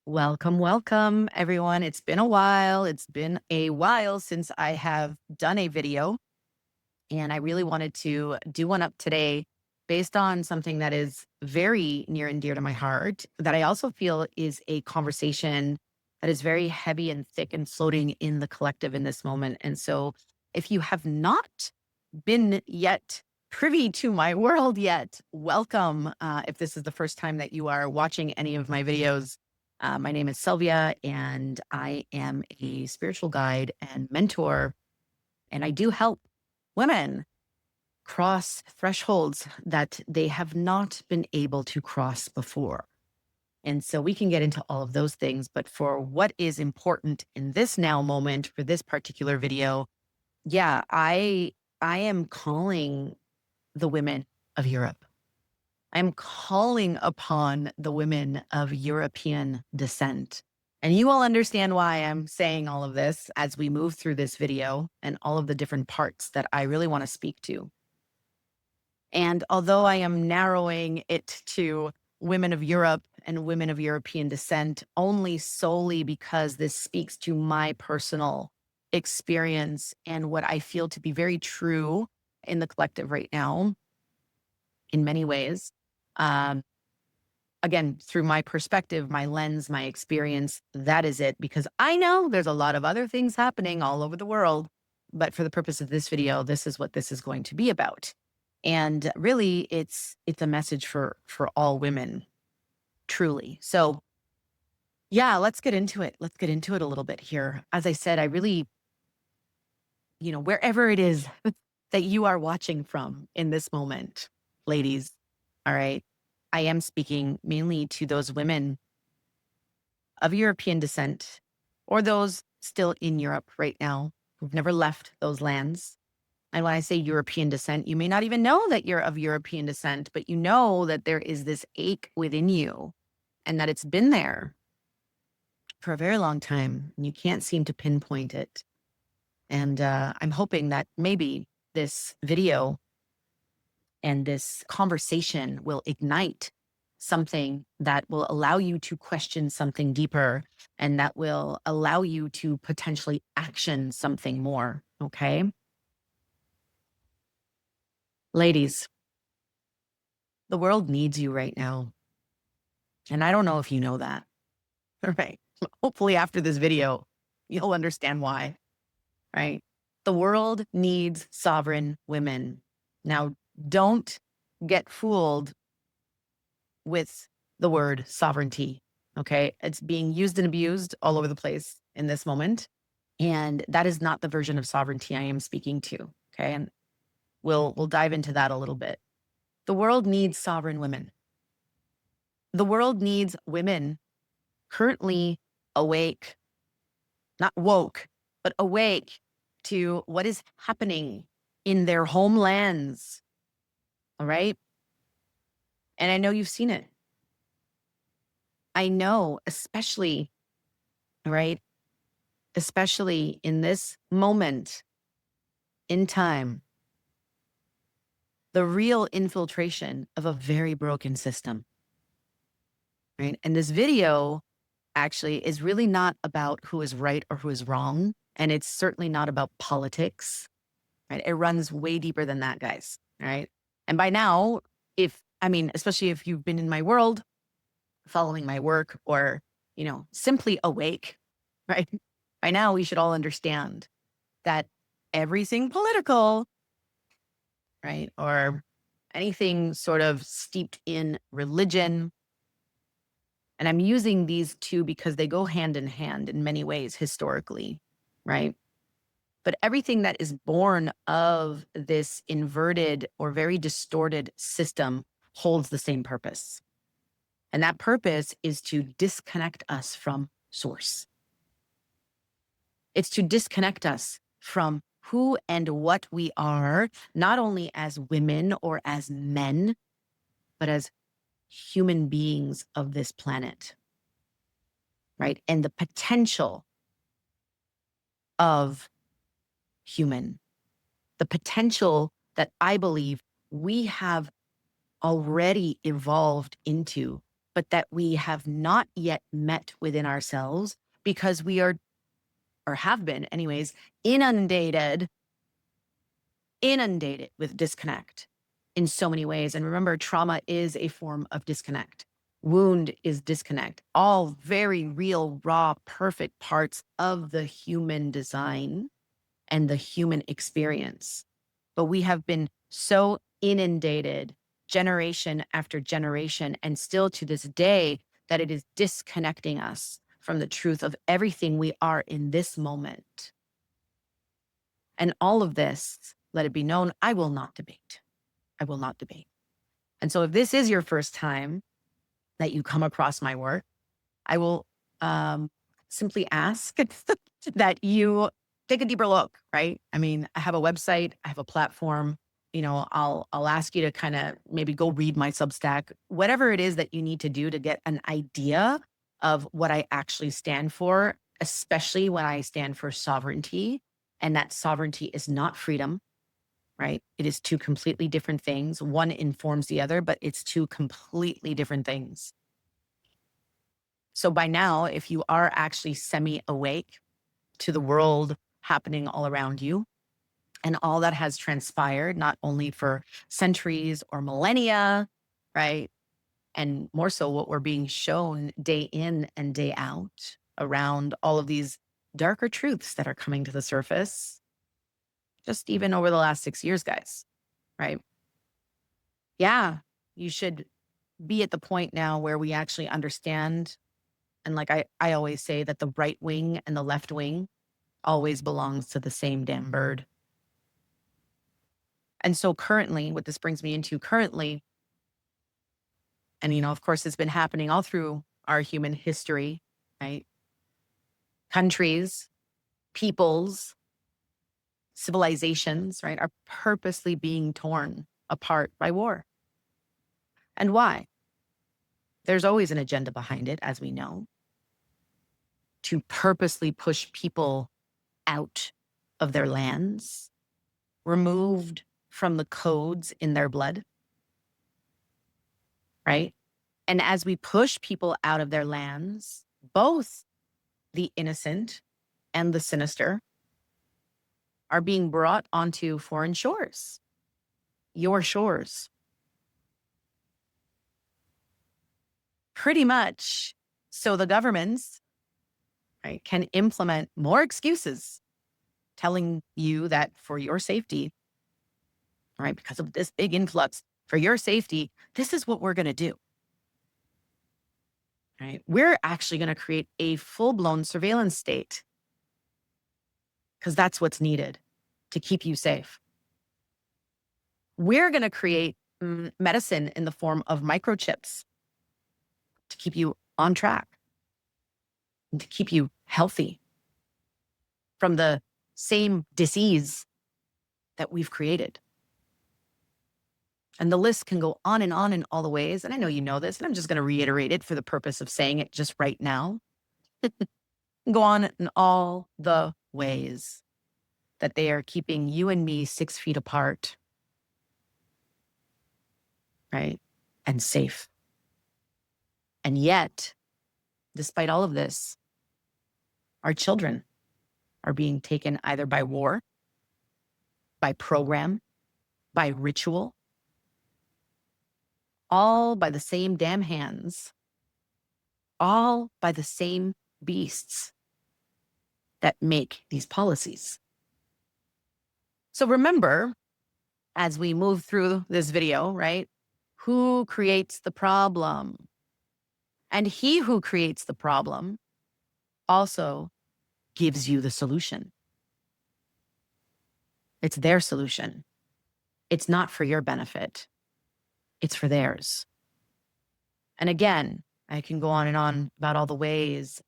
Welcome, welcome, everyone. It's been a while. It's been a while since I have done a video, and I really wanted to do one up today based on something that is very near and dear to my heart, that I also feel is a conversation that is very heavy and thick and floating in the collective in this moment. And so, if you have not been yet privy to my world yet, welcome. If this is the first time that you are watching any of my videos, my name is Sylvia, and I am a spiritual guide and mentor. And I do help women cross thresholds that they have not been able to cross before. And so we can get into all of those things. But for what is important in this now moment for this particular video, yeah, I am calling the women of Europe. I'm calling upon the women of European descent. And you will understand why I'm saying all of this as we move through this video and all of the different parts that I really want to speak to. And although I am narrowing it to women of Europe and women of European descent only solely because this speaks to my personal experience and what I feel to be very true in the collective right now, in many ways. Um, Again, through my perspective, my lens, my experience, that is it. Because I know there's a lot of other things happening all over the world. But for the purpose of this video, this is what this is going to be about. And really, it's a message for all women, truly. So yeah, let's get into it. Let's get into it a little bit here. As I said, I really, wherever it is that you are watching from in this moment, ladies, all right, I am speaking mainly to those women of European descent or those still in Europe right now who've never left those lands. And when I say European descent, you may not even know that you're of European descent, but you know that there is this ache within you and that it's been there for a very long time. And you can't seem to pinpoint it. And I'm hoping that maybe this video and this conversation will ignite something that will allow you to question something deeper and that will allow you to potentially action something more. Okay. Ladies, the world needs you right now. And I don't know if you know that. All right. Hopefully, after this video, you'll understand why. Right. The world needs sovereign women. Now, don't get fooled with the word sovereignty. Okay. It's being used and abused all over the place in this moment. And that is not the version of sovereignty I am speaking to. Okay. And we'll dive into that a little bit. The world needs sovereign women. The world needs women currently awake, not woke, but awake to what is happening in their homelands. All right. And I know you've seen it. I know, especially, right? Especially in this moment in time, the real infiltration of a very broken system, right? And this video actually is really not about who is right or who is wrong. And it's certainly not about politics, right? It runs way deeper than that, guys, right? And by now, especially if you've been in my world, following my work or, simply awake, right? By now, we should all understand that everything political, right? Or anything sort of steeped in religion. And I'm using these two because they go hand in hand in many ways historically, right? But everything that is born of this inverted or very distorted system holds the same purpose. And that purpose is to disconnect us from source. It's to disconnect us from who and what we are, not only as women or as men, but as human beings of this planet, right? And the potential of human, the potential that I believe we have already evolved into but that we have not yet met within ourselves because we are, or have been anyways, inundated with disconnect in so many ways. And remember, trauma is a form of disconnect. Wound is disconnect. All very real, raw, perfect parts of the human design and the human experience. But we have been so inundated generation after generation, and still to this day, that it is disconnecting us from the truth of everything we are in this moment. And all of this, let it be known, I will not debate. I will not debate. And so if this is your first time that you come across my work, I will simply ask that you take a deeper look, right? I mean, I have a website, I have a platform. I'll ask you to kind of maybe go read my Substack, whatever it is that you need to do to get an idea of what I actually stand for, especially when I stand for sovereignty. And that sovereignty is not freedom, right? It is two completely different things. One informs the other, but it's two completely different things. So by now, if you are actually semi-awake to the world happening all around you and all that has transpired, not only for centuries or millennia, right? And more so what we're being shown day in and day out around all of these darker truths that are coming to the surface, just even over the last 6 years, guys, right? Yeah, you should be at the point now where we actually understand. And like I always say that the right wing and the left wing always belongs to the same damn bird. And so currently, what this brings me into currently, and of course, it's been happening all through our human history, right? Countries, peoples, civilizations, right, are purposely being torn apart by war. And why? There's always an agenda behind it, as we know, to purposely push people out of their lands, removed from the codes in their blood, right? And as we push people out of their lands, both the innocent and the sinister are being brought onto foreign shores, your shores. Pretty much. So the governments, right, can implement more excuses telling you that for your safety, right, because of this big influx, for your safety, this is what we're going to do. Right? We're actually going to create a full-blown surveillance state because that's what's needed to keep you safe. We're going to create medicine in the form of microchips to keep you on track and to keep you healthy from the same disease that we've created. And the list can go on and on in all the ways. And I know you know this, and I'm just going to reiterate it for the purpose of saying it just right now. Go on in all the ways that they are keeping you and me 6 feet apart, right? And safe. And yet, despite all of this, our children are being taken either by war, by program, by ritual, all by the same damn hands, all by the same beasts that make these policies. So remember, as we move through this video, right, who creates the problem? And he who creates the problem also gives you the solution. It's their solution. It's not for your benefit. It's for theirs. And again, I can go on and on about all the ways,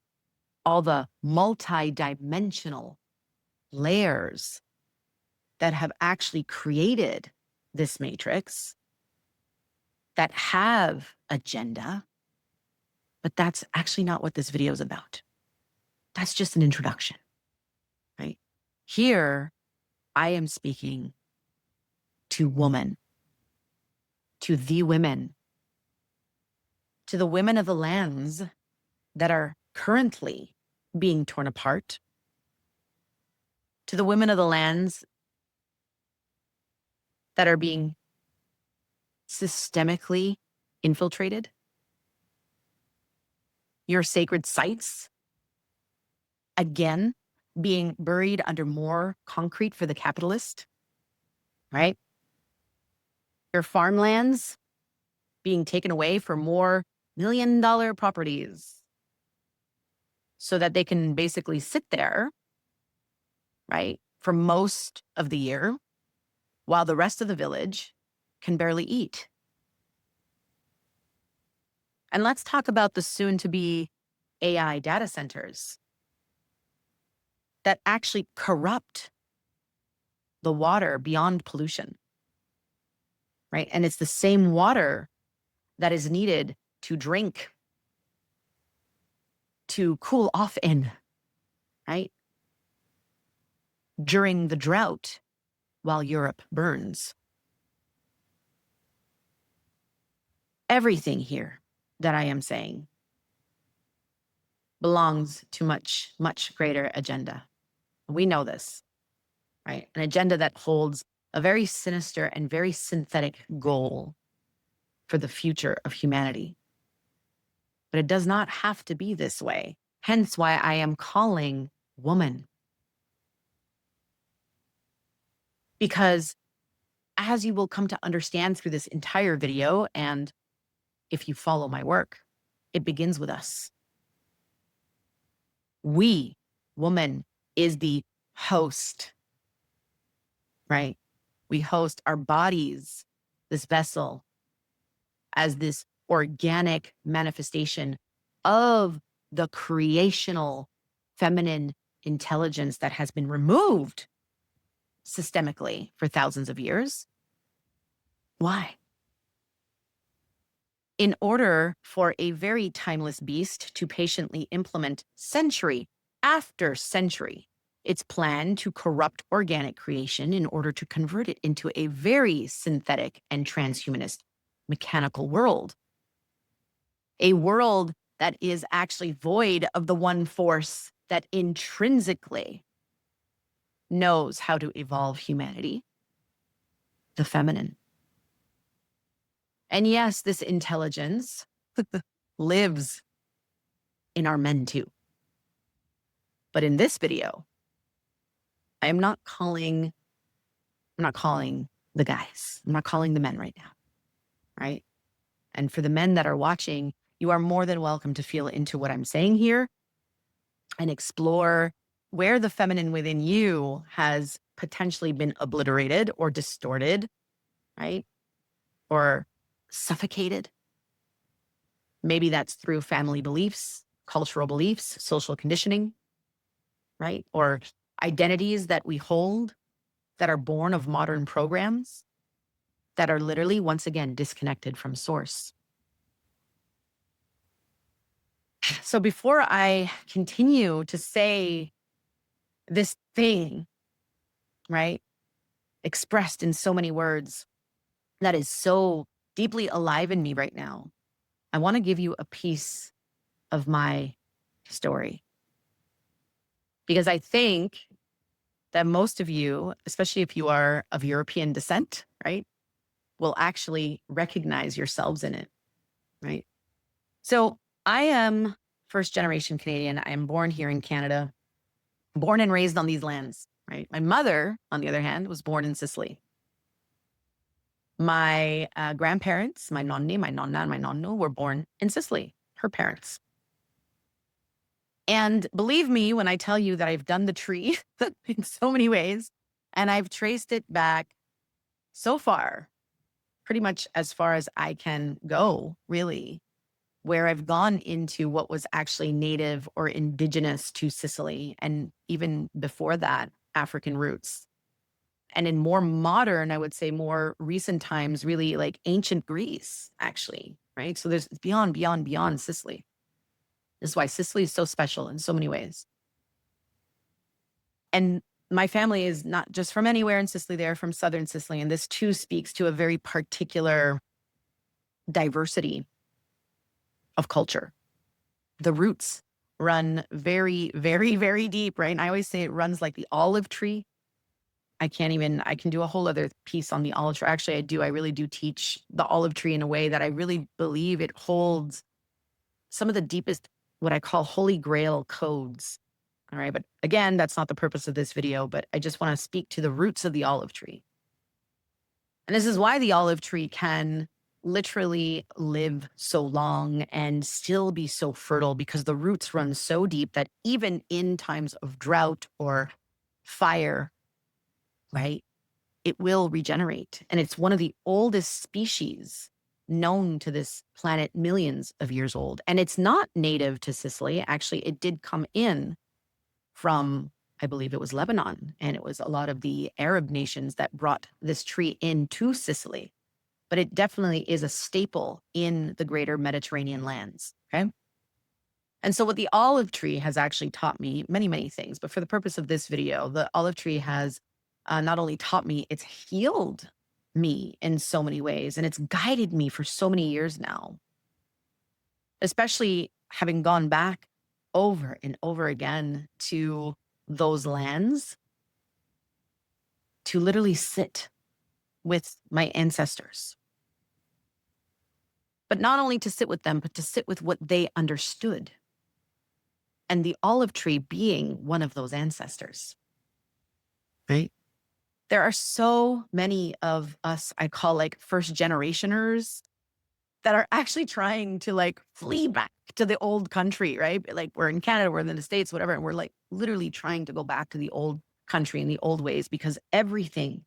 all the multi-dimensional layers that have actually created this matrix that have agenda, but that's actually not what this video is about. That's just an introduction, right? Here, I am speaking to women, to the women to the women of the lands that are currently being torn apart, to the women of the lands that are being systemically infiltrated, your sacred sites, again, being buried under more concrete for the capitalist, right? Your farmlands being taken away for more $1 million properties so that they can basically sit there, right, for most of the year while the rest of the village can barely eat. And let's talk about the soon-to-be AI data centers that actually corrupt the water beyond pollution, right? And it's the same water that is needed to drink, to cool off in, right? During the drought while Europe burns. Everything here that I am saying belongs to much, much greater agenda. We know this, right? An agenda that holds a very sinister and very synthetic goal for the future of humanity. But it does not have to be this way. Hence why I am calling woman. Because as you will come to understand through this entire video, and if you follow my work, it begins with us. We, woman, is the host, right? We host our bodies, this vessel, as this organic manifestation of the creational feminine intelligence that has been removed systemically for thousands of years. Why? In order for a very timeless beast to patiently implement century after century its plan to corrupt organic creation in order to convert it into a very synthetic and transhumanist mechanical world. A world that is actually void of the one force that intrinsically knows how to evolve humanity, the feminine. And yes, this intelligence lives in our men too. But in this video, I'm not calling the guys. I'm not calling the men right now, right? And for the men that are watching, you are more than welcome to feel into what I'm saying here and explore where the feminine within you has potentially been obliterated or distorted, right? Or suffocated. Maybe that's through family beliefs, cultural beliefs, social conditioning, right? Or identities that we hold that are born of modern programs that are literally, once again, disconnected from source. So before I continue to say this thing, right, expressed in so many words that is so deeply alive in me right now, I want to give you a piece of my story. Because I think that most of you, especially if you are of European descent, right, will actually recognize yourselves in it, right? So I am first generation Canadian. I am born here in Canada, born and raised on these lands, right? My mother, on the other hand, was born in Sicily. My grandparents, my nonni, my nonna, and my nonno were born in Sicily, her parents. And believe me when I tell you that I've done the tree in so many ways, and I've traced it back so far, pretty much as far as I can go, really, where I've gone into what was actually native or indigenous to Sicily, and even before that, African roots. And in more modern, I would say more recent times, really like ancient Greece, actually, right? So there's beyond Sicily. This is why Sicily is so special in so many ways. And my family is not just from anywhere in Sicily, they're from southern Sicily. And this too speaks to a very particular diversity of culture. The roots run very, very, very deep, right? And I always say it runs like the olive tree. I can do a whole other piece on the olive tree. Actually, I do. I really do teach the olive tree in a way that I really believe it holds some of the deepest, what I call holy grail codes. All right. But again, that's not the purpose of this video, but I just want to speak to the roots of the olive tree. And this is why the olive tree can literally live so long and still be so fertile, because the roots run so deep that even in times of drought or fire, right, it will regenerate. And it's one of the oldest species known to this planet, millions of years old. And it's not native to Sicily. Actually, it did come in from, I believe it was Lebanon. And it was a lot of the Arab nations that brought this tree into Sicily. But it definitely is a staple in the greater Mediterranean lands. Okay. And so what the olive tree has actually taught me many, many things. But for the purpose of this video, the olive tree has not only taught me, it's healed me in so many ways. And it's guided me for so many years now, especially having gone back over and over again to those lands to literally sit with my ancestors. But not only to sit with them, but to sit with what they understood. And the olive tree being one of those ancestors. Right? There are so many of us, I call like first generationers, that are actually trying to like flee back to the old country, right? Like we're in Canada, we're in the States, whatever. And we're like literally trying to go back to the old country and the old ways, because everything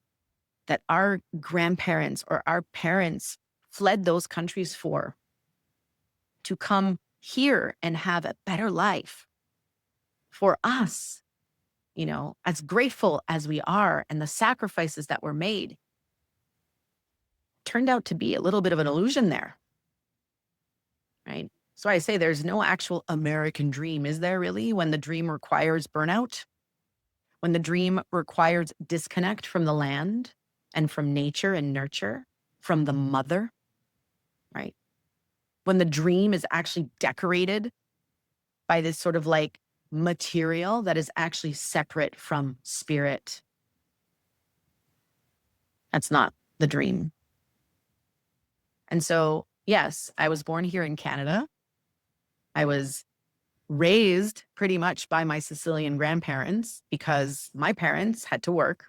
that our grandparents or our parents fled those countries for, to come here and have a better life for us, you know, as grateful as we are, and the sacrifices that were made, turned out to be a little bit of an illusion there, right? So I say there's no actual American dream, is there really, when the dream requires burnout? When the dream requires disconnect from the land and from nature and nurture, from the mother, right? When the dream is actually decorated by this sort of like material that is actually separate from spirit. That's not the dream. And so, yes, I was born here in Canada. I was raised pretty much by my Sicilian grandparents because my parents had to work.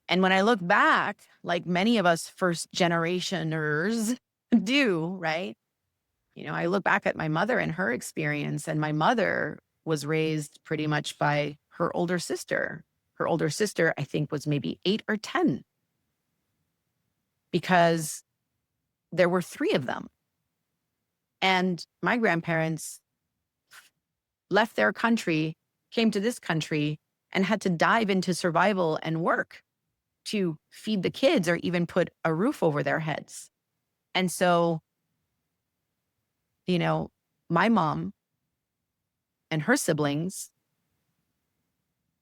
And when I look back, like many of us first generationers do, right? You know, I look back at my mother and her experience, and my mother was raised pretty much by her older sister. Her older sister, I think, was maybe 8 or 10, because there were 3 of them. And my grandparents left their country, came to this country, and had to dive into survival and work to feed the kids or even put a roof over their heads. And so, you know, my mom and her siblings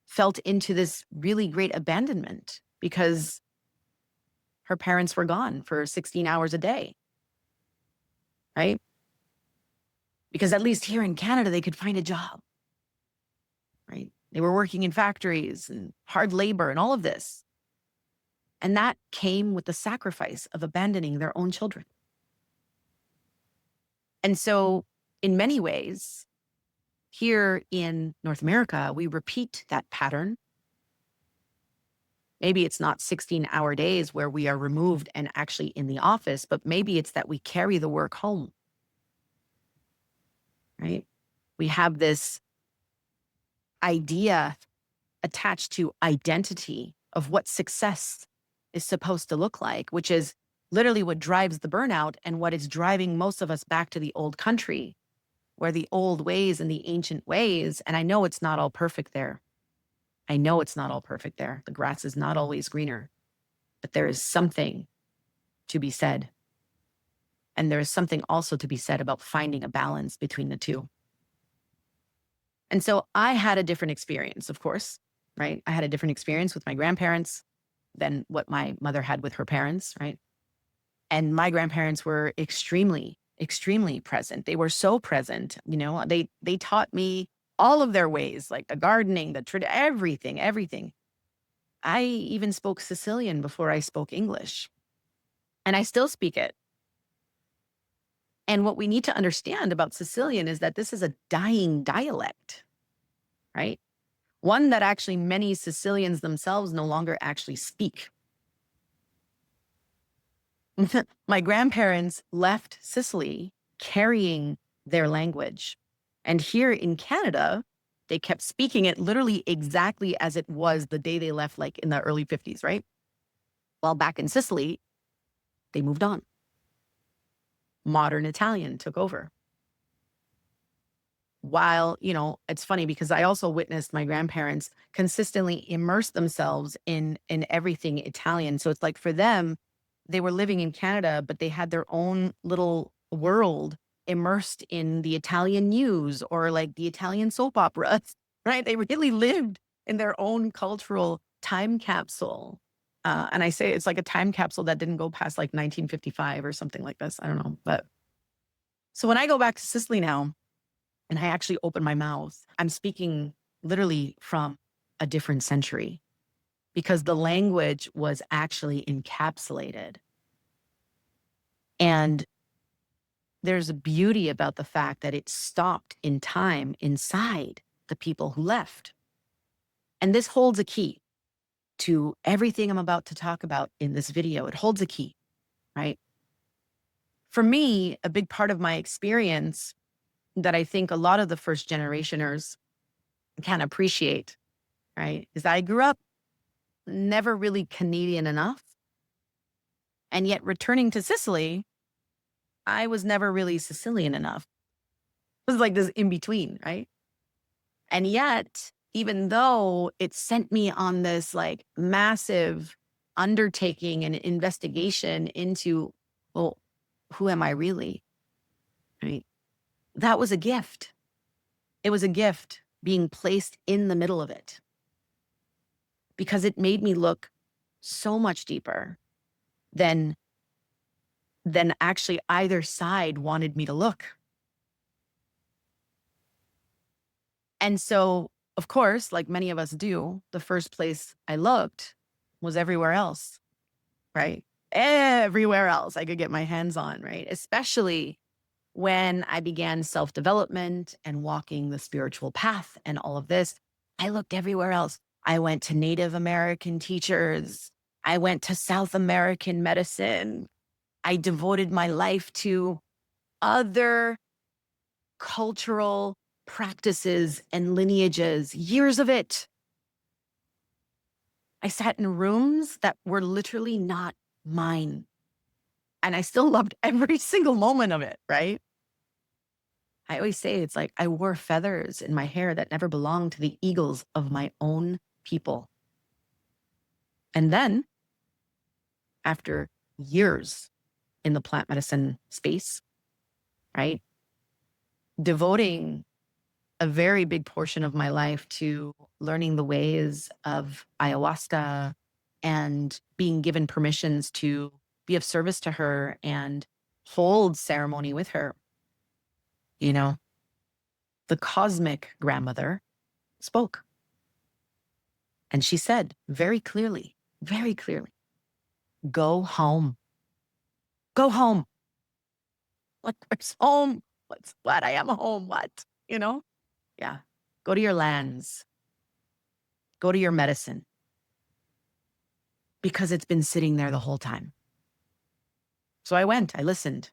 felt into this really great abandonment because her parents were gone for 16 hours a day, right? Because at least here in Canada, they could find a job, right? They were working in factories and hard labor and all of this. And that came with the sacrifice of abandoning their own children. And so in many ways, here in North America, we repeat that pattern. Maybe it's not 16-hour days where we are removed and actually in the office, but maybe it's that we carry the work home, right? We have this idea attached to identity of what success is supposed to look like, which is literally what drives the burnout and what is driving most of us back to the old country, where the old ways and the ancient ways, and I know it's not all perfect there. I know it's not all perfect there. The grass is not always greener, but there is something to be said. And there is something also to be said about finding a balance between the two. And so I had a different experience, of course, right? I had a different experience with my grandparents than what my mother had with her parents, right? And my grandparents were extremely extremely present. They were so present, they taught me all of their ways, like the gardening, everything, everything. I even spoke Sicilian before I spoke English, and I still speak it. And what we need to understand about Sicilian is that this is a dying dialect, right? One that actually many Sicilians themselves no longer actually speak. My grandparents left Sicily carrying their language. And here in Canada, they kept speaking it literally exactly as it was the day they left, like in the early 50s, right? While back in Sicily, they moved on. Modern Italian took over. While, it's funny because I also witnessed my grandparents consistently immerse themselves in everything Italian. So it's like for them, they were living in Canada, but they had their own little world immersed in the Italian news or like the Italian soap operas, right? They really lived in their own cultural time capsule. And I say it's like a time capsule that didn't go past like 1955 or something like this. I don't know. But so when I go back to Sicily now, and I actually open my mouth, I'm speaking literally from a different century because the language was actually encapsulated. And there's a beauty about the fact that it stopped in time inside the people who left. And this holds a key to everything I'm about to talk about in this video. It holds a key, right? For me, a big part of my experience that I think a lot of the first generationers can appreciate, right, is I grew up never really Canadian enough. And yet returning to Sicily, I was never really Sicilian enough. It was like this in between, right? And yet, even though it sent me on this like massive undertaking and investigation into, well, who am I really? Right? That was a gift. It was a gift being placed in the middle of it because it made me look so much deeper than actually either side wanted me to look. And so, of course, like many of us do, the first place I looked was everywhere else, right? Everywhere else I could get my hands on, right? Especially when I began self-development and walking the spiritual path and all of this, I looked everywhere else. I went to Native American teachers. I went to South American medicine. I devoted my life to other cultural practices and lineages, years of it. I sat in rooms that were literally not mine. And I still loved every single moment of it, right? I always say it's like I wore feathers in my hair that never belonged to the eagles of my own people. And then, after years in the plant medicine space, right, devoting a very big portion of my life to learning the ways of ayahuasca and being given permissions to be of service to her and hold ceremony with her. You know, the cosmic grandmother spoke. And she said very clearly, go home. Go home. Where's home? What? I am home. What? You know? Yeah. Go to your lands. Go to your medicine. Because it's been sitting there the whole time. So I went, I listened.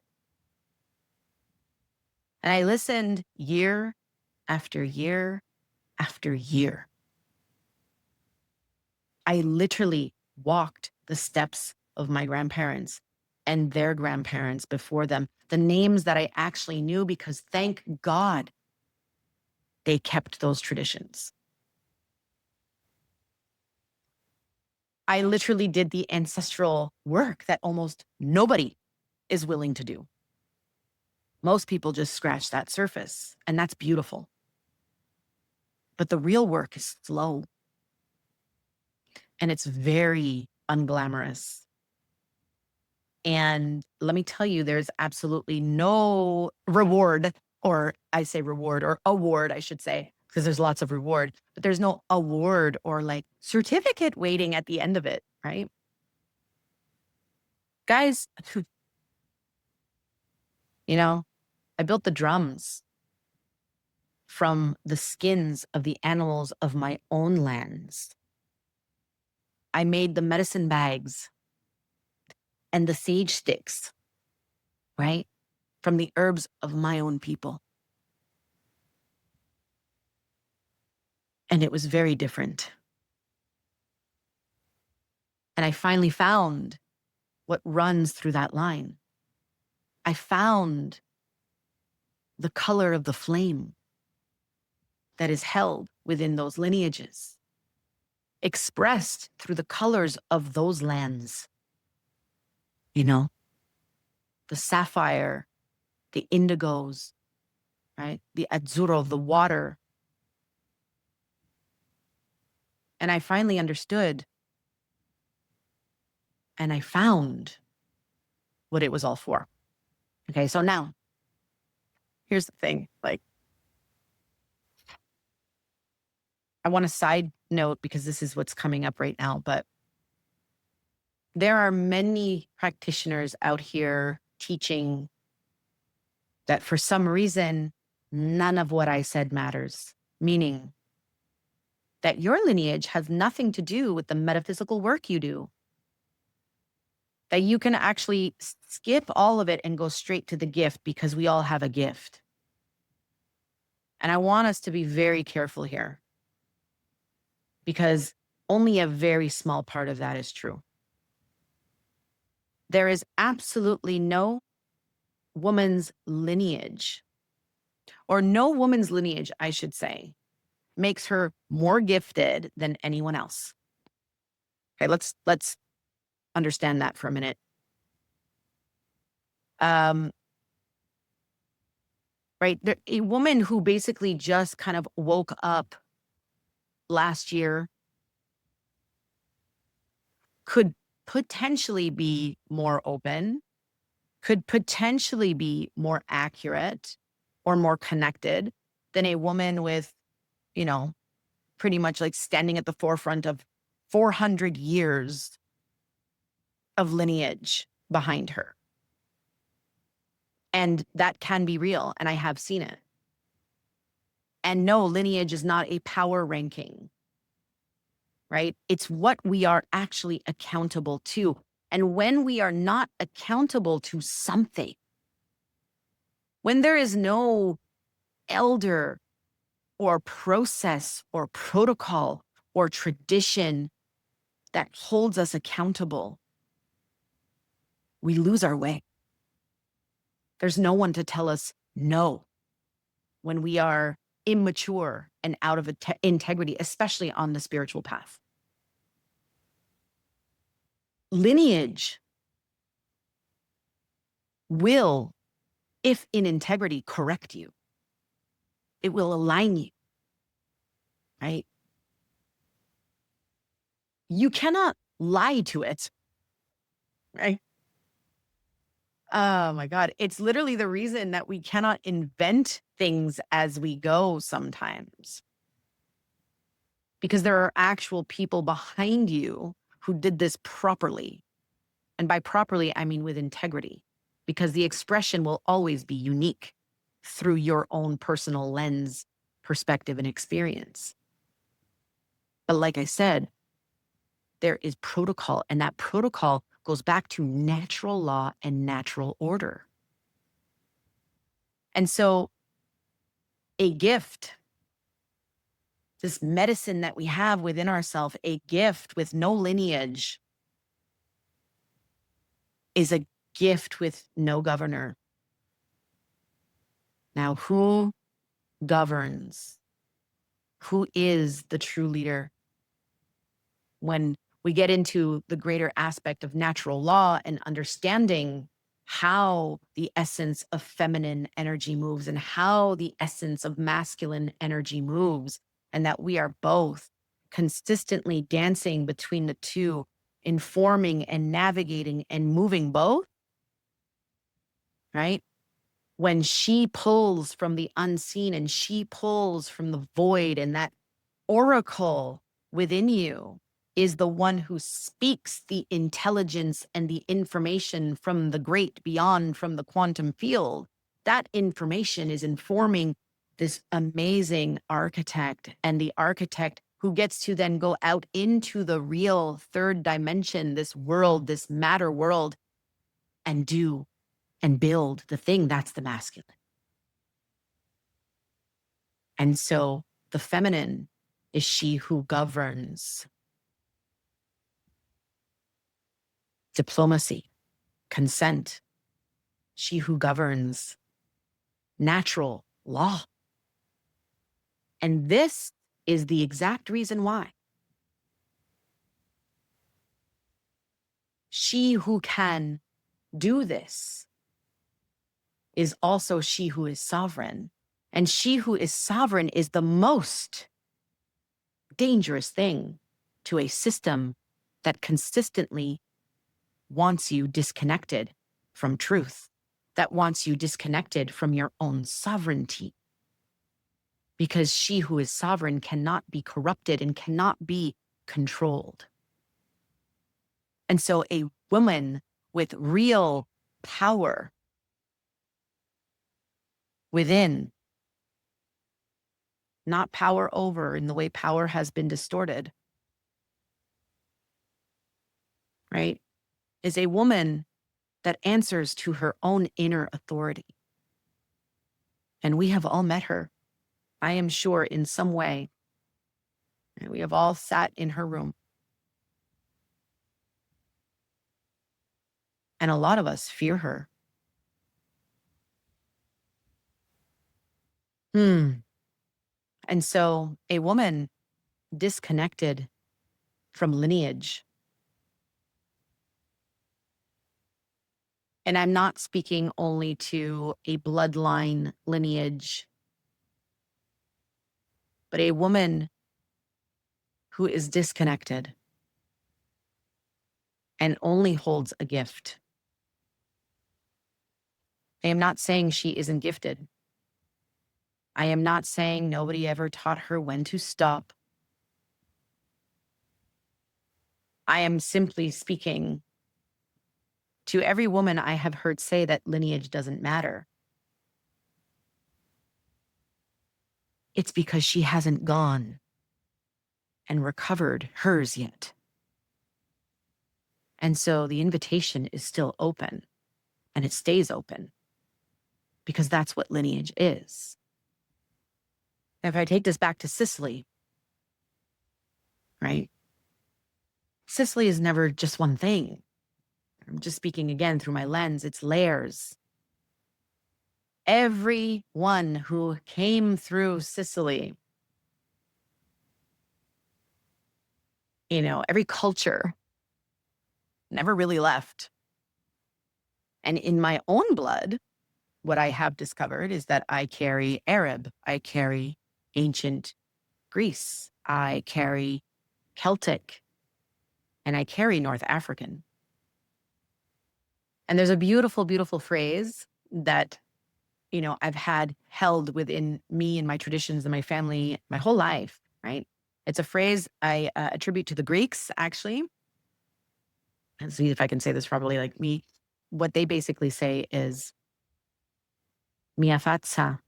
And I listened year after year after year. I literally walked the steps of my grandparents and their grandparents before them, the names that I actually knew, because thank God they kept those traditions. I literally did the ancestral work that almost nobody is willing to do. Most people just scratch that surface, and that's beautiful. But the real work is slow, and it's very unglamorous. And let me tell you, there's absolutely no reward, or I say reward or award, I should say, because there's lots of reward, but there's no award or like certificate waiting at the end of it, right? Guys, you know, I built the drums from the skins of the animals of my own lands. I made the medicine bags and the sage sticks, right? From the herbs of my own people. And it was very different. And I finally found what runs through that line. I found the color of the flame that is held within those lineages, expressed through the colors of those lands. You know, the sapphire, the indigos, right? The azzurro, the water. And I finally understood, and I found what it was all for. Okay, so now, here's the thing. Like, I want a side note because this is what's coming up right now, but there are many practitioners out here teaching that for some reason, none of what I said matters, meaning that your lineage has nothing to do with the metaphysical work you do, that you can actually skip all of it and go straight to the gift because we all have a gift. And I want us to be very careful here because only a very small part of that is true. There is absolutely no woman's lineage, or no woman's lineage, I should say, makes her more gifted than anyone else. Okay, let's understand that for a minute. Right, a woman who basically just kind of woke up last year could potentially be more open, could potentially be more accurate or more connected than a woman with, you know, pretty much like standing at the forefront of 400 years of lineage behind her. And that can be real, and I have seen it. And no, lineage is not a power ranking, right? It's what we are actually accountable to. And when we are not accountable to something, when there is no elder or process or protocol or tradition that holds us accountable, we lose our way. There's no one to tell us no when we are immature and out of integrity, especially on the spiritual path. Lineage will, if in integrity, correct you. It will align you, right? You cannot lie to it, right? Oh my God. It's literally the reason that we cannot invent things as we go sometimes. Because there are actual people behind you who did this properly. And by properly, I mean with integrity. Because the expression will always be unique through your own personal lens, perspective, and experience. But like I said, there is protocol, and that protocol goes back to natural law and natural order. And so a gift, this medicine that we have within ourselves, a gift with no lineage, is a gift with no governor. Now, who governs? Who is the true leader? When we get into the greater aspect of natural law and understanding how the essence of feminine energy moves and how the essence of masculine energy moves, and that we are both consistently dancing between the two, informing and navigating and moving both, right? When she pulls from the unseen and she pulls from the void, and that oracle within you is the one who speaks the intelligence and the information from the great beyond, from the quantum field. That information is informing this amazing architect, and the architect who gets to then go out into the real third dimension, this world, this matter world, and do and build the thing. That's the masculine. And so the feminine is she who governs diplomacy, consent, she who governs natural law. And this is the exact reason why she who can do this is also she who is sovereign. And she who is sovereign is the most dangerous thing to a system that consistently wants you disconnected from truth, that wants you disconnected from your own sovereignty. Because she who is sovereign cannot be corrupted and cannot be controlled. And so a woman with real power within, not power over in the way power has been distorted, right, is a woman that answers to her own inner authority. And we have all met her, I am sure, in some way. And we have all sat in her room. And a lot of us fear her. And so a woman disconnected from lineage, and I'm not speaking only to a bloodline lineage, but a woman who is disconnected and only holds a gift. I am not saying she isn't gifted. I am not saying nobody ever taught her when to stop. I am simply speaking to every woman I have heard say that lineage doesn't matter. It's because she hasn't gone and recovered hers yet. And so the invitation is still open, and it stays open, because that's what lineage is. If I take this back to Sicily, right? Sicily is never just one thing. I'm just speaking again through my lens. It's layers. Everyone who came through Sicily, every culture never really left. And in my own blood, what I have discovered is that I carry Arab, I carry ancient Greece, I carry Celtic, and I carry North African. And there's a beautiful, beautiful phrase that, I've had held within me and my traditions and my family my whole life, right? It's a phrase I attribute to the Greeks, actually. And see if I can say this properly, like me. What they basically say is, mia faccia,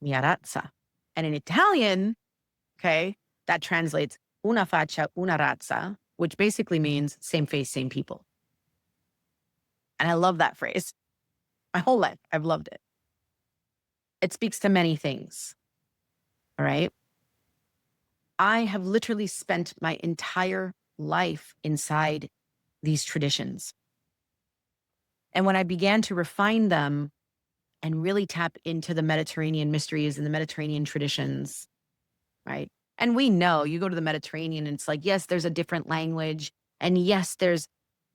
mia razza. And in Italian, okay, that translates una faccia, una razza, which basically means same face, same people. And I love that phrase. My whole life, I've loved it. It speaks to many things, all right? I have literally spent my entire life inside these traditions. And when I began to refine them and really tap into the Mediterranean mysteries and the Mediterranean traditions, right? And we know, you go to the Mediterranean and it's like, yes, there's a different language. And yes, there's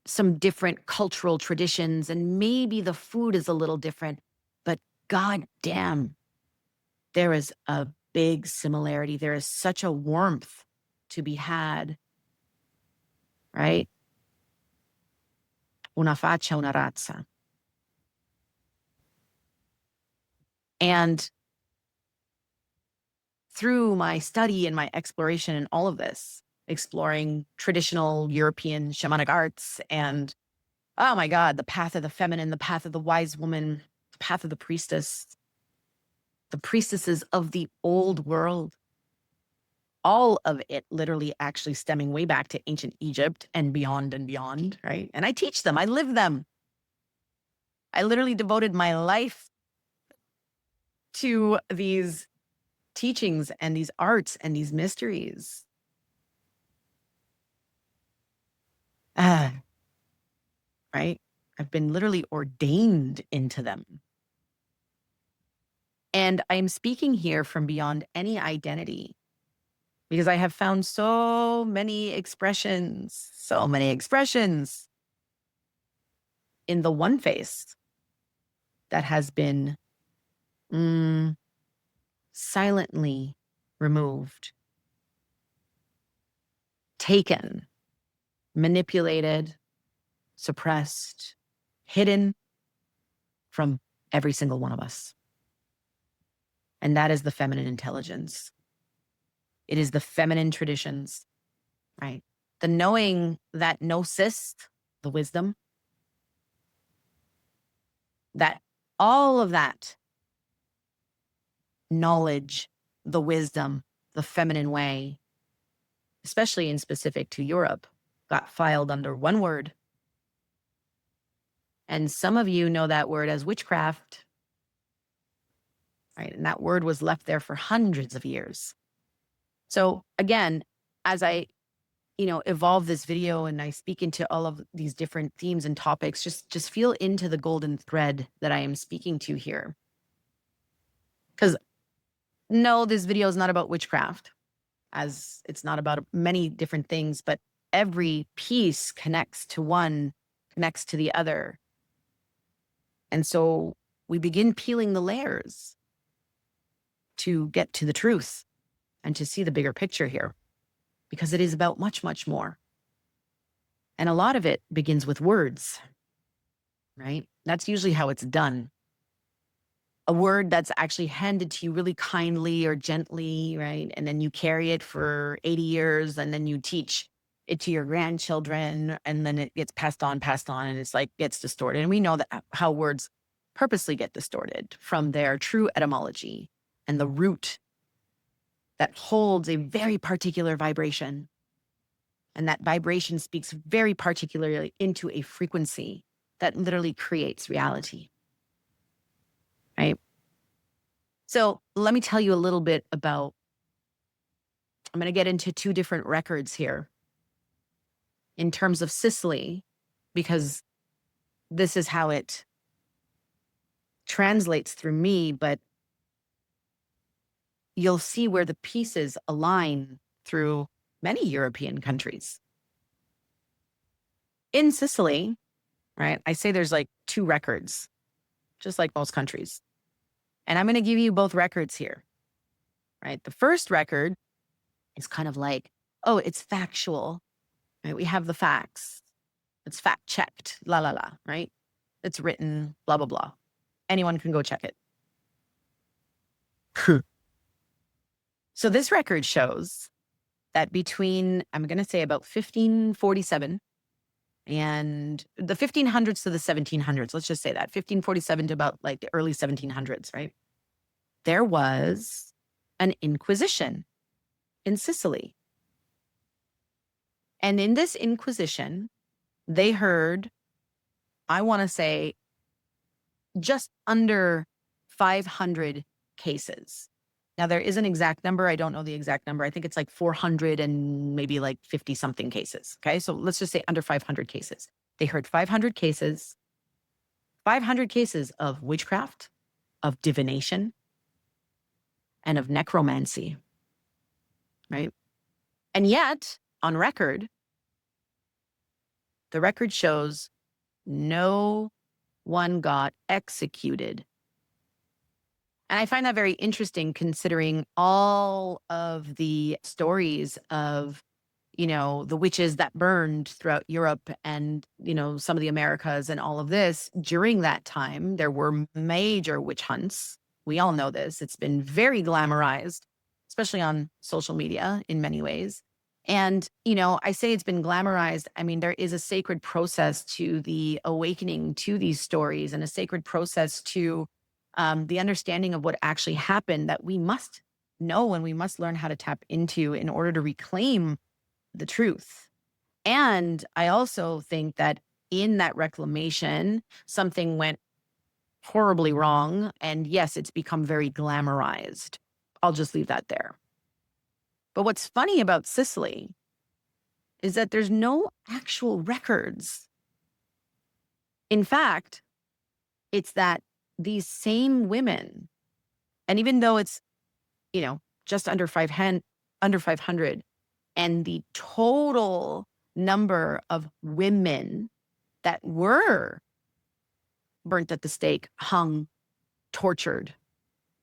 some different cultural traditions. And maybe the food is a little different. But God damn, there is a big similarity. There is such a warmth to be had, right? Una faccia, una razza. And through my study and my exploration and all of this, exploring traditional European shamanic arts and, oh my God, the path of the feminine, the path of the wise woman, the path of the priestess, the priestesses of the old world, all of it literally actually stemming way back to ancient Egypt and beyond, right? And I teach them, I live them. I literally devoted my life to these teachings and these arts and these mysteries. Ah, right? I've been literally ordained into them. And I'm speaking here from beyond any identity because I have found so many expressions in the one face that has been silently removed, taken, manipulated, suppressed, hidden from every single one of us. And that is the feminine intelligence. It is the feminine traditions, right? The knowing that gnosis, the wisdom, that all of that knowledge, the wisdom, the feminine way, especially in specific to Europe, got filed under one word. And some of you know that word as witchcraft, right? And that word was left there for hundreds of years. So again, as I, evolve this video and I speak into all of these different themes and topics, just feel into the golden thread that I am speaking to here. Because no, this video is not about witchcraft, as it's not about many different things, but every piece connects to one, connects to the other. And so we begin peeling the layers to get to the truth and to see the bigger picture here, because it is about much, much more. And a lot of it begins with words, right? That's usually how it's done. A word that's actually handed to you really kindly or gently, right? And then you carry it for 80 years and then you teach it to your grandchildren and then it gets passed on, and it's like gets distorted. And we know that how words purposely get distorted from their true etymology and the root that holds a very particular vibration. And that vibration speaks very particularly into a frequency that literally creates reality, right? So let me tell you a little bit about, I'm going to get into two different records here in terms of Sicily, because this is how it translates through me, but you'll see where the pieces align through many European countries. In Sicily, right, I say there's like two records, just like most countries. And I'm going to give you both records here, right? The first record is kind of like, oh, it's factual, right? We have the facts. It's fact checked, la, la, la, right? It's written, blah, blah, blah. Anyone can go check it. So this record shows that between, I'm going to say about 1547 and the 1500s to the 1700s, let's just say that, 1547 to about like the early 1700s, right? There was an Inquisition in Sicily. And in this Inquisition, they heard, I want to say, just under 500 cases. Now, there is an exact number. I don't know the exact number. I think it's like 400 and maybe like 50 something cases. Okay. So let's just say under 500 cases. They heard 500 cases of witchcraft, of divination, and of necromancy. Right. And yet, on record, the record shows no one got executed. And I find that very interesting considering all of the stories of, the witches that burned throughout Europe and, some of the Americas and all of this. During that time, there were major witch hunts, We all know this. It's been very glamorized, especially on social media in many ways. And, I say it's been glamorized. I mean, there is a sacred process to the awakening to these stories and a sacred process to the understanding of what actually happened that we must know and we must learn how to tap into in order to reclaim the truth. And I also think that in that reclamation, something went horribly wrong. And yes, it's become very glamorized. I'll just leave that there. But what's funny about Sicily is that there's no actual records. In fact, it's that these same women, and even though it's, just under 500, and the total number of women that were burnt at the stake, hung, tortured,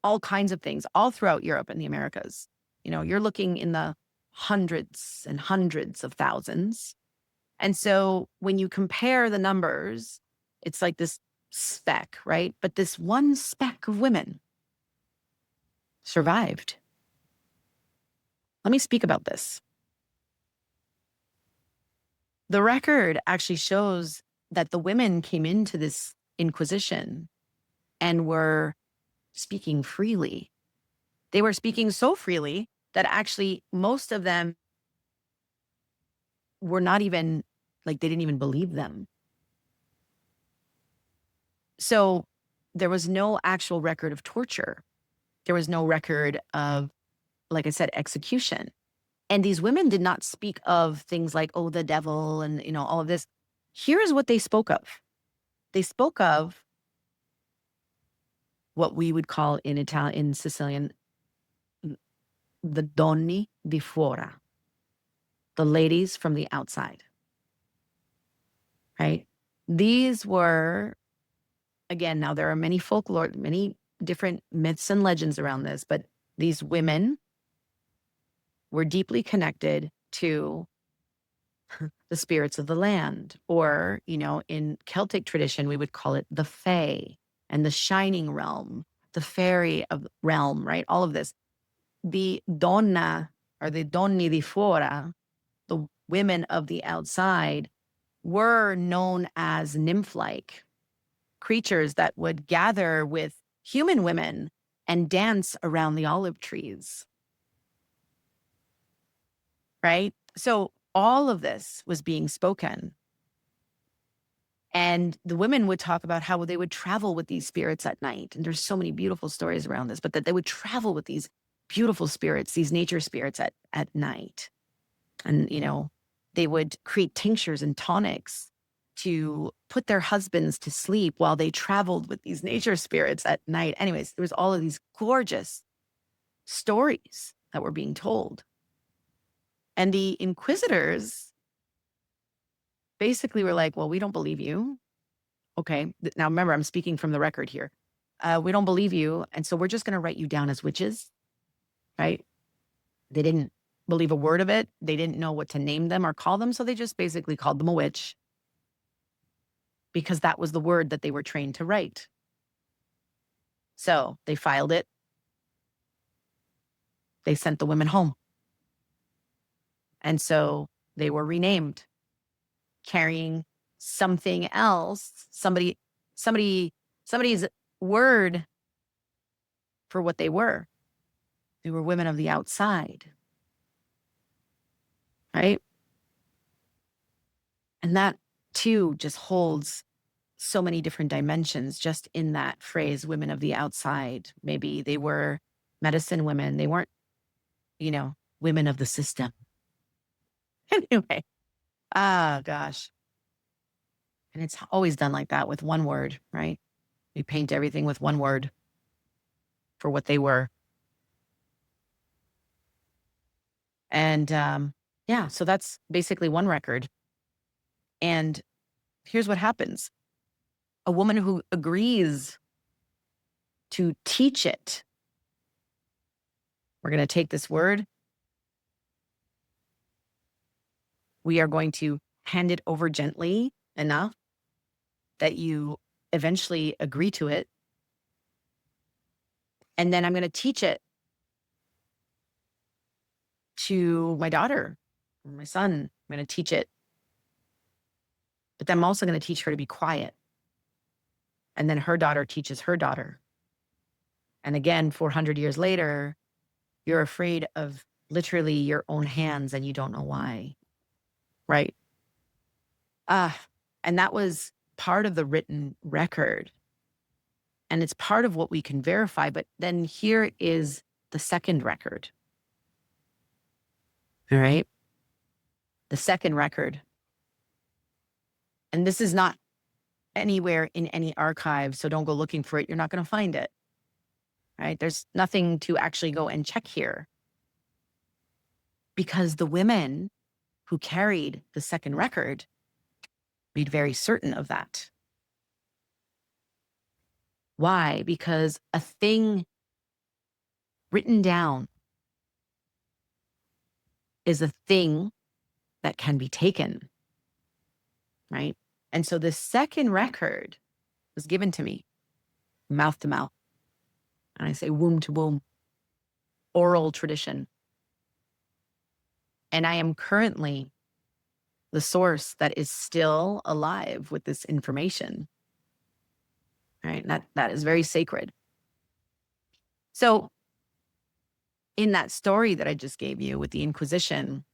all kinds of things, all throughout Europe and the Americas. You're looking in the hundreds and hundreds of thousands. And so when you compare the numbers, it's like this speck, right? But this one speck of women survived. Let me speak about this. The record actually shows that the women came into this Inquisition and were speaking freely. They were speaking so freely that actually most of them were not even, like, they didn't even believe them. So there was no actual record of torture. There was no record of, like I said, execution. And these women did not speak of things like, oh, the devil and, all of this. Here's what they spoke of. They spoke of what we would call in Sicilian, the Donni di Fuora, the ladies from the outside, right? These were, again, now there are many folklore, many different myths and legends around this, but these women were deeply connected to the spirits of the land, or, in Celtic tradition, we would call it the Fae and the shining realm, the fairy of realm, right? All of this. The donna, or the Donni di Fuora, the women of the outside, were known as nymph-like creatures that would gather with human women and dance around the olive trees, right? So all of this was being spoken. And the women would talk about how they would travel with these spirits at night. And there's so many beautiful stories around this, but that they would travel with these beautiful spirits, these nature spirits at night. And, they would create tinctures and tonics to put their husbands to sleep while they traveled with these nature spirits at night. Anyways, there was all of these gorgeous stories that were being told. And the Inquisitors basically were like, well, we don't believe you. Okay. Now remember, I'm speaking from the record here. We don't believe you. And so we're just going to write you down as witches, right? They didn't believe a word of it. They didn't know what to name them or call them. So they just basically called them a witch, because that was the word that they were trained to write. So they filed it. They sent the women home. And so they were renamed, carrying something else, somebody's word for what they were. They were women of the outside, right? And that too just holds so many different dimensions just in that phrase, women of the outside. Maybe they were medicine women. They weren't, women of the system. Anyway, gosh. And it's always done like that with one word, right? We paint everything with one word for what they were. And yeah, so that's basically one record. And here's what happens. A woman who agrees to teach it. We're going to take this word. We are going to hand it over gently enough that you eventually agree to it. And then I'm going to teach it to my daughter, my son. I'm going to teach it. But then I'm also going to teach her to be quiet. And then her daughter teaches her daughter. And again, 400 years later, you're afraid of literally your own hands and you don't know why. Right? And that was part of the written record. And it's part of what we can verify. But then here is the second record. All right? The second record. And this is not anywhere in any archive, so don't go looking for it. You're not going to find it. Right? There's nothing to actually go and check here. Because the women who carried the second record made very certain of that. Why? Because a thing written down is a thing that can be taken, right? And so the second record was given to me, mouth to mouth. And I say womb to womb, oral tradition. And I am currently the source that is still alive with this information, right? That is very sacred. So in that story that I just gave you with the Inquisition,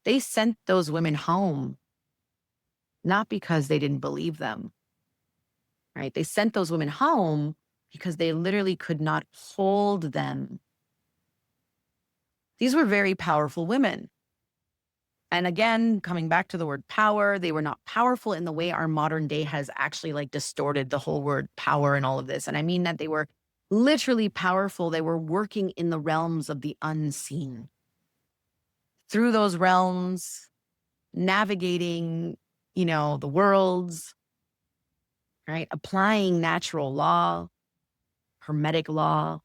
they sent those women home not because they didn't believe them, right? They sent those women home because they literally could not hold them. These were very powerful women. And again, coming back to the word power, they were not powerful in the way our modern day has actually like distorted the whole word power and all of this. And I mean that they were literally powerful. They were working in the realms of the unseen. Through those realms, navigating, the worlds, right? Applying natural law, hermetic law,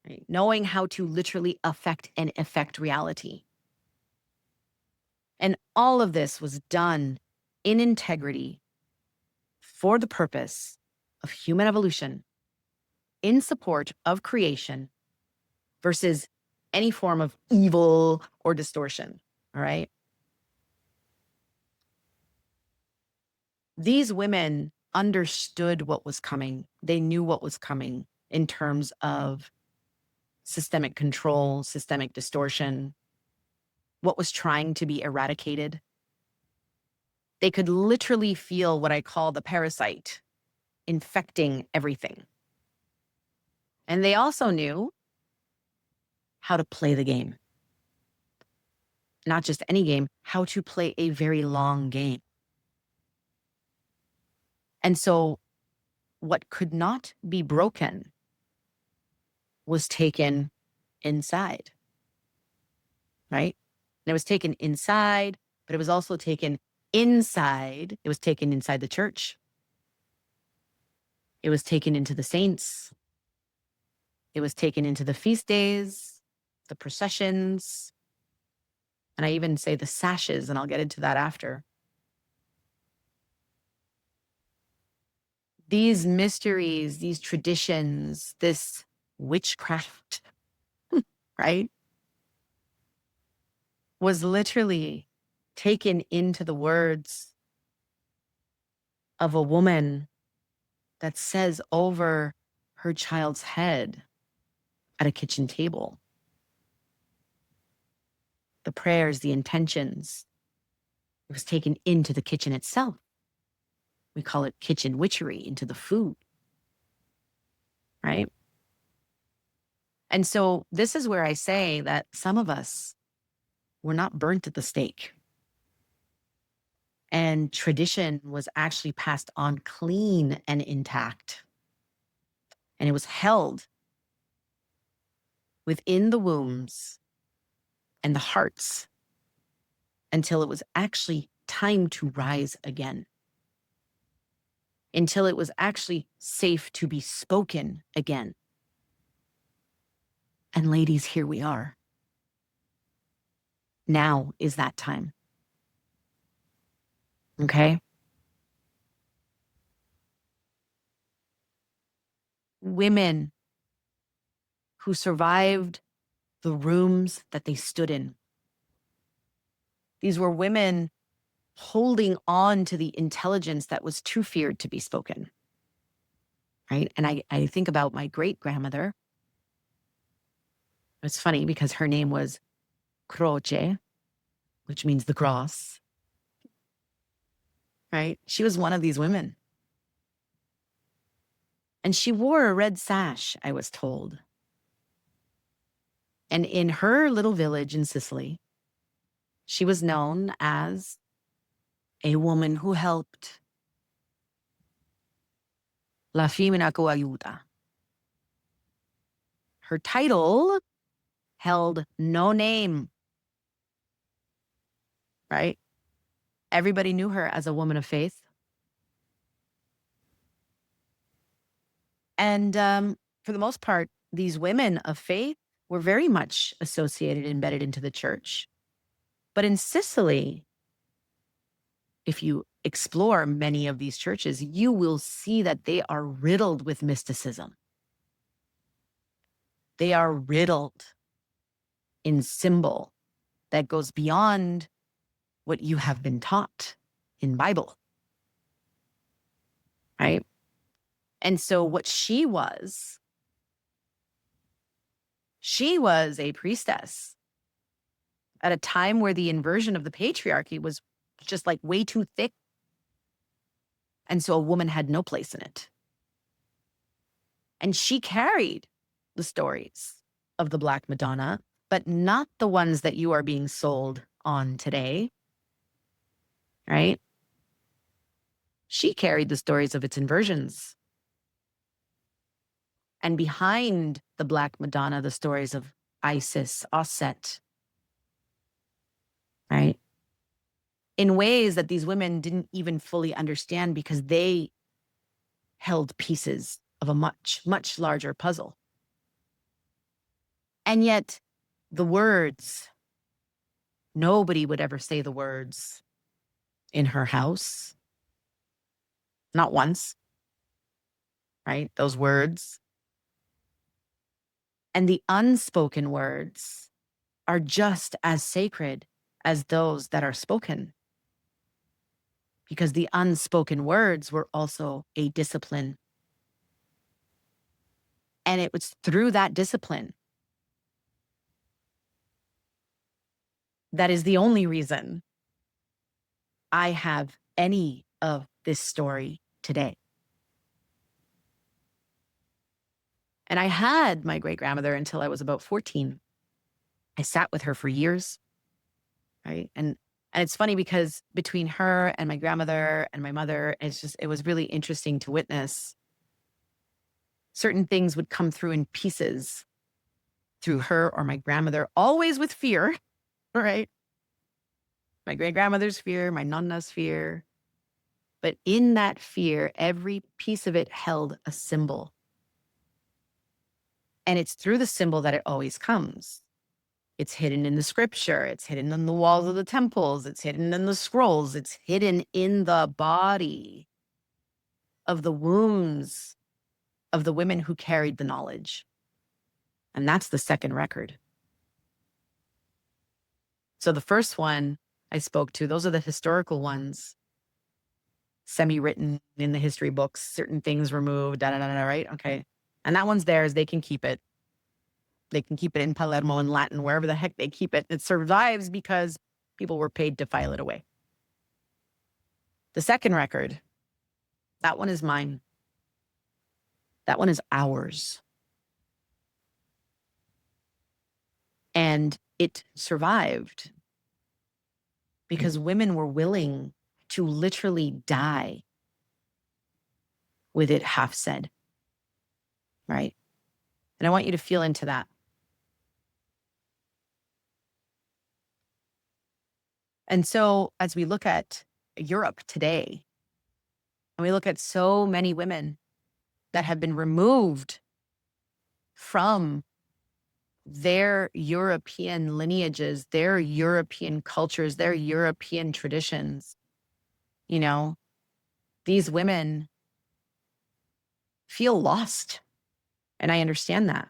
right? Knowing how to literally affect and effect reality. And all of this was done in integrity for the purpose of human evolution in support of creation versus any form of evil or distortion. All right. These women understood what was coming. They knew what was coming in terms of systemic control, systemic distortion, what was trying to be eradicated. They could literally feel what I call the parasite infecting everything. And they also knew how to play the game. Not just any game, how to play a very long game. And so what could not be broken was taken inside, right? And it was taken inside, but it was also taken inside. It was taken inside the church. It was taken into the saints. It was taken into the feast days, the processions, and I even say the sashes, and I'll get into that after. These mysteries, these traditions, this witchcraft, right, was literally taken into the words of a woman that says over her child's head at a kitchen table. The prayers, the intentions, it was taken into the kitchen itself. We call it kitchen witchery, into the food, right? And so this is where I say that some of us were not burnt at the stake. And tradition was actually passed on clean and intact. And it was held within the wombs and the hearts until it was actually time to rise again. Until it was actually safe to be spoken again. And ladies, here we are. Now is that time. Okay? women who survived the rooms that they stood in. These were women holding on to the intelligence that was too feared to be spoken, right? And I think about my great-grandmother. It's funny because her name was Croce, which means the cross, right? She was one of these women. And she wore a red sash, I was told. And in her little village in Sicily, she was known as a woman who helped. La femmina che aiuta. Her title held no name, right? Everybody knew her as a woman of faith. And for the most part, these women of faith were very much associated, embedded into the church. But in Sicily, if you explore many of these churches, you will see that they are riddled with mysticism. They are riddled in symbol that goes beyond what you have been taught in Bible, right? And so what she was a priestess at a time where the inversion of the patriarchy was just like way too thick. And so a woman had no place in it. And she carried the stories of the Black Madonna, but not the ones that you are being sold on today, right? She carried the stories of its inversions. And behind the Black Madonna, the stories of Isis, Osset, right? In ways that these women didn't even fully understand because they held pieces of a much, much larger puzzle. And yet, the words, nobody would ever say the words in her house. Not once, right? Those words. And the unspoken words are just as sacred as those that are spoken. Because the unspoken words were also a discipline. And it was through that discipline that is the only reason I have any of this story today. And I had my great-grandmother until I was about 14. I sat with her for years, right? And it's funny because between her and my grandmother and my mother, it was really interesting to witness. Certain things would come through in pieces through her or my grandmother, always with fear, right? My great-grandmother's fear, my nonna's fear. But in that fear, every piece of it held a symbol. And it's through the symbol that it always comes. It's hidden in the scripture. It's hidden in the walls of the temples. It's hidden in the scrolls. It's hidden in the body of the wombs of the women who carried the knowledge. And that's the second record. So the first one I spoke to, those are the historical ones, semi-written in the history books, certain things removed, right? Okay. And that one's theirs. They can keep it. They can keep it in Palermo and Latin, wherever the heck they keep it. It survives because people were paid to file it away. The second record, that one is mine. That one is ours. And it survived because women were willing to literally die with it half said, right? And I want you to feel into that. And so as we look at Europe today, and we look at so many women that have been removed from their European lineages, their European cultures, their European traditions, these women feel lost. And I understand that.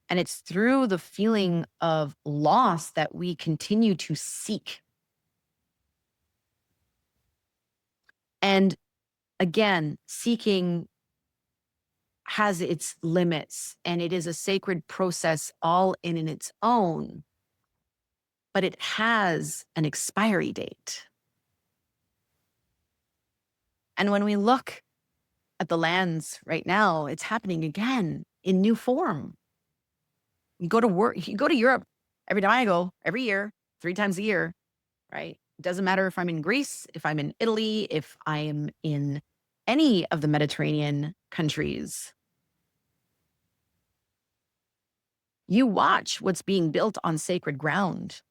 And it's through the feeling of loss that we continue to seek. And again, seeking has its limits, and it is a sacred process all in its own, but it has an expiry date. And when we look at the lands right now, it's happening again in new form. You go to work, you go to Europe every time I go, every year, 3 times a year, right? It doesn't matter if I'm in Greece, if I'm in Italy, if I am in any of the Mediterranean countries. You watch what's being built on sacred ground.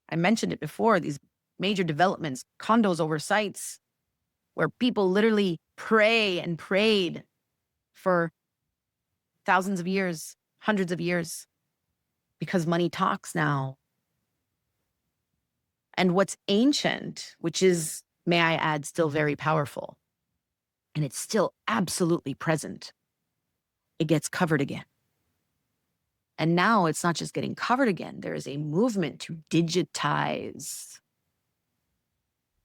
I mentioned it before, these major developments, condos over sites where people literally pray and prayed for thousands of years, hundreds of years, because money talks now. And what's ancient, which is, may I add, still very powerful, and it's still absolutely present, it gets covered again. And now it's not just getting covered again, there is a movement to digitize,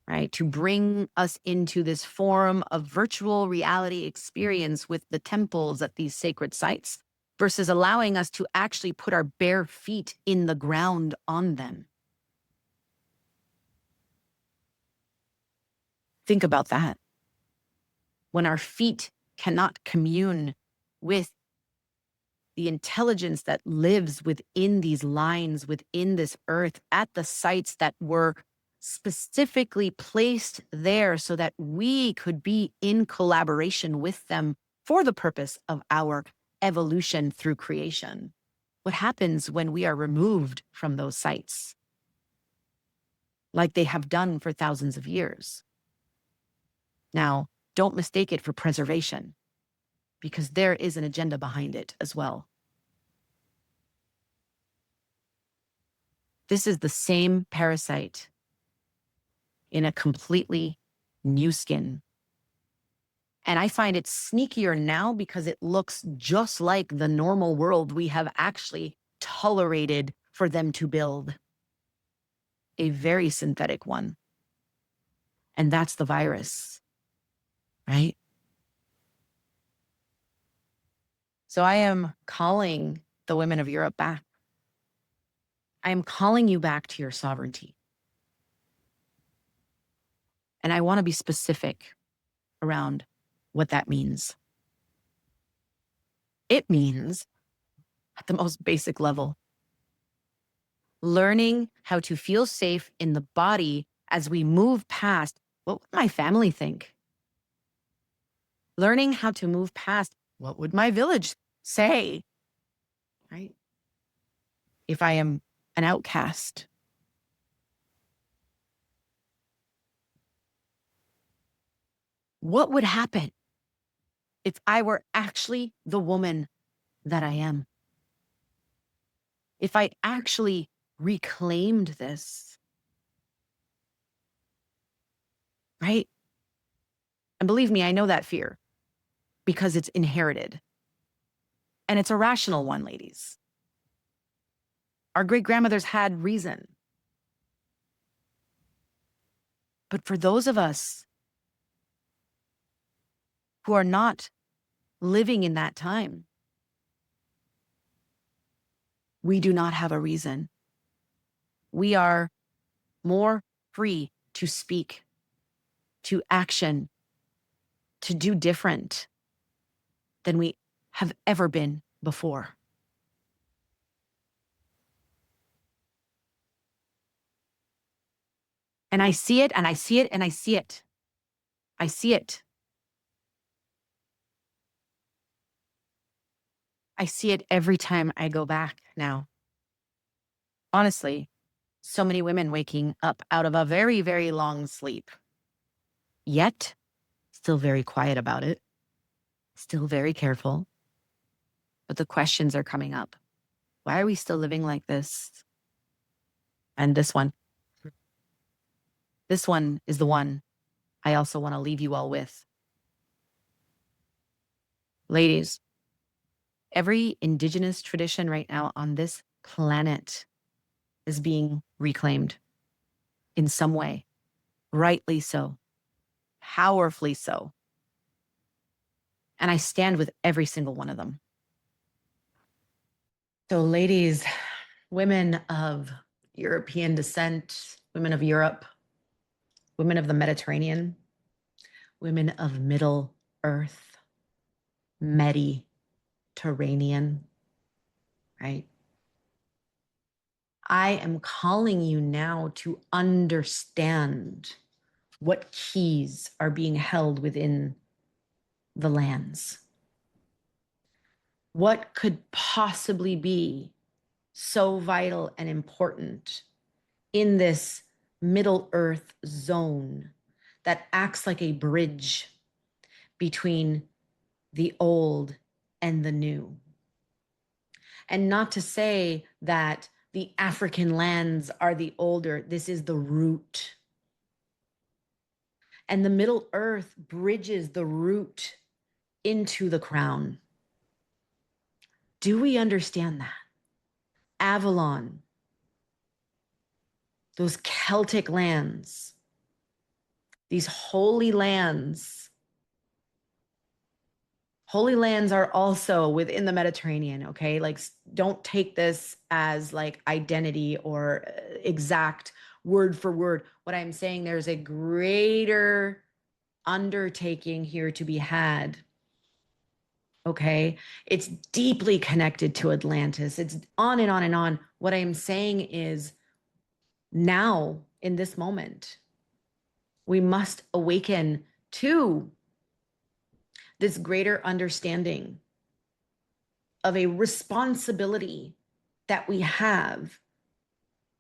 right? To bring us into this form of virtual reality experience with the temples at these sacred sites versus allowing us to actually put our bare feet in the ground on them. Think about that. When our feet cannot commune with the intelligence that lives within these lines, within this earth, at the sites that were specifically placed there so that we could be in collaboration with them for the purpose of our evolution through creation. What happens when we are removed from those sites, like they have done for thousands of years? Now, don't mistake it for preservation, because there is an agenda behind it as well. This is the same parasite in a completely new skin. And I find it sneakier now because it looks just like the normal world we have actually tolerated for them to build. A very synthetic one. And that's the virus, right? So I am calling the women of Europe back. I am calling you back to your sovereignty. And I want to be specific around what that means. It means, at the most basic level, learning how to feel safe in the body as we move past what would my family think? Learning how to move past what would my village say, right? If I am an outcast. What would happen if I were actually the woman that I am? If I actually reclaimed this, right? And believe me, I know that fear because it's inherited. And it's a rational one, ladies. Our great-grandmothers had reason. But for those of us who are not living in that time, we do not have a reason. We are more free to speak, to action, to do different than we have ever been before. And I see it, and I see it, and I see it. I see it. I see it every time I go back now. Honestly, so many women waking up out of a very, very long sleep. Yet, still very quiet about it. Still very careful. But the questions are coming up. Why are we still living like this? And this one is the one I also want to leave you all with. Ladies, every indigenous tradition right now on this planet is being reclaimed in some way, rightly so, powerfully so. And I stand with every single one of them. So, ladies, women of European descent, women of Europe, women of the Mediterranean, women of Middle Earth, Mediterranean, right? I am calling you now to understand what keys are being held within the lands. What could possibly be so vital and important in this Middle Earth zone that acts like a bridge between the old and the new? And not to say that the African lands are the older, this is the root. And the Middle Earth bridges the root into the crown. Do we understand that? Avalon, those Celtic lands, these holy lands. Holy lands are also within the Mediterranean, okay? Like, don't take this as like identity or exact word for word. What I'm saying, there's a greater undertaking here to be had. Okay. It's deeply connected to Atlantis. It's on and on and on. What I'm saying is now, in this moment, we must awaken to this greater understanding of a responsibility that we have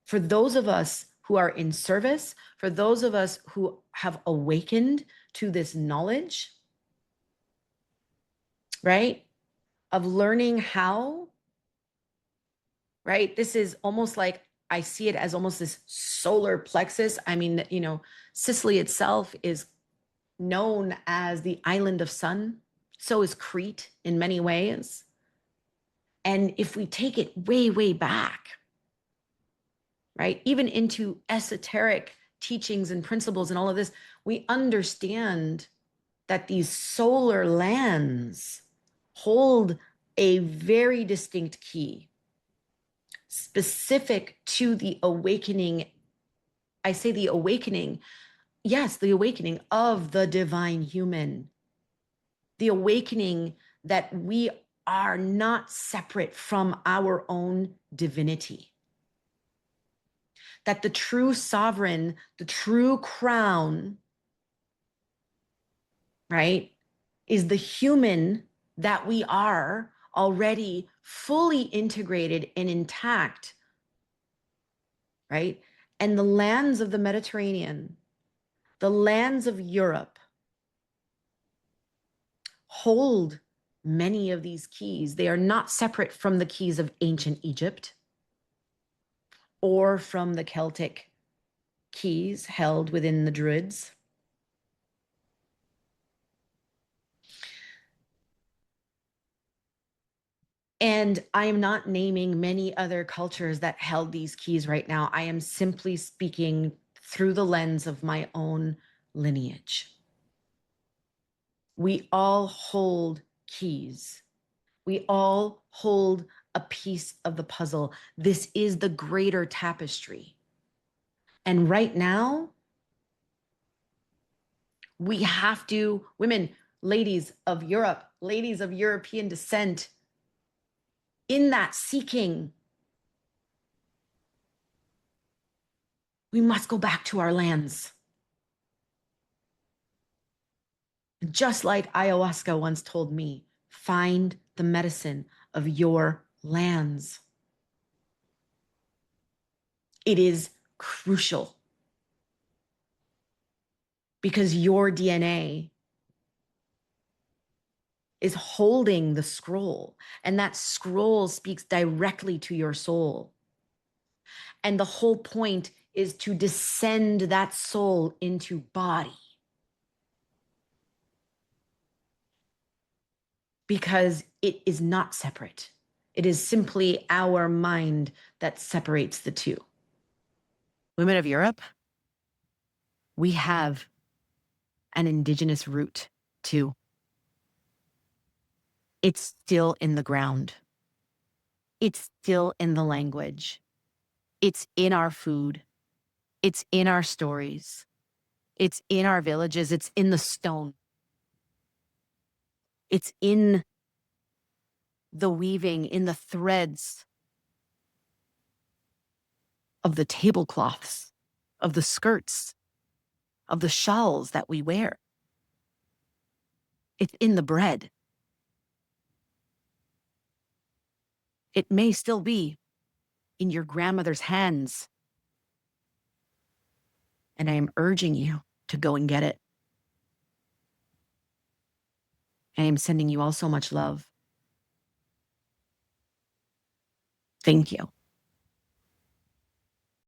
for those of us who are in service, for those of us who have awakened to this knowledge, right? Of learning how, right? This is almost like, I see it as almost this solar plexus. I mean, Sicily itself is known as the island of sun. So is Crete in many ways. And if we take it way, way back, right, even into esoteric teachings and principles and all of this, we understand that these solar lands hold a very distinct key specific to the awakening. I say the awakening, yes, the awakening of the divine human, the awakening that we are not separate from our own divinity, that the true sovereign, the true crown, right, is the human that we are already fully integrated and intact, right? And the lands of the Mediterranean, the lands of Europe hold many of these keys. They are not separate from the keys of ancient Egypt or from the Celtic keys held within the Druids. And I am not naming many other cultures that held these keys right now. I am simply speaking through the lens of my own lineage. We all hold keys. We all hold a piece of the puzzle. This is the greater tapestry. And right now, we have to, women, ladies of Europe, ladies of European descent, in that seeking, we must go back to our lands. Just like ayahuasca once told me, find the medicine of your lands. It is crucial because your DNA is holding the scroll, and that scroll speaks directly to your soul. And the whole point is to descend that soul into body. because it is not separate. It is simply our mind that separates the two. Women of Europe, we have an indigenous root too. It's still in the ground. It's still in the language. It's in our food. It's in our stories. It's in our villages. It's in the stone. It's in the weaving, in the threads of the tablecloths, of the skirts, of the shawls that we wear. It's in the bread. It may still be in your grandmother's hands. And I am urging you to go and get it. I am sending you all so much love. Thank you.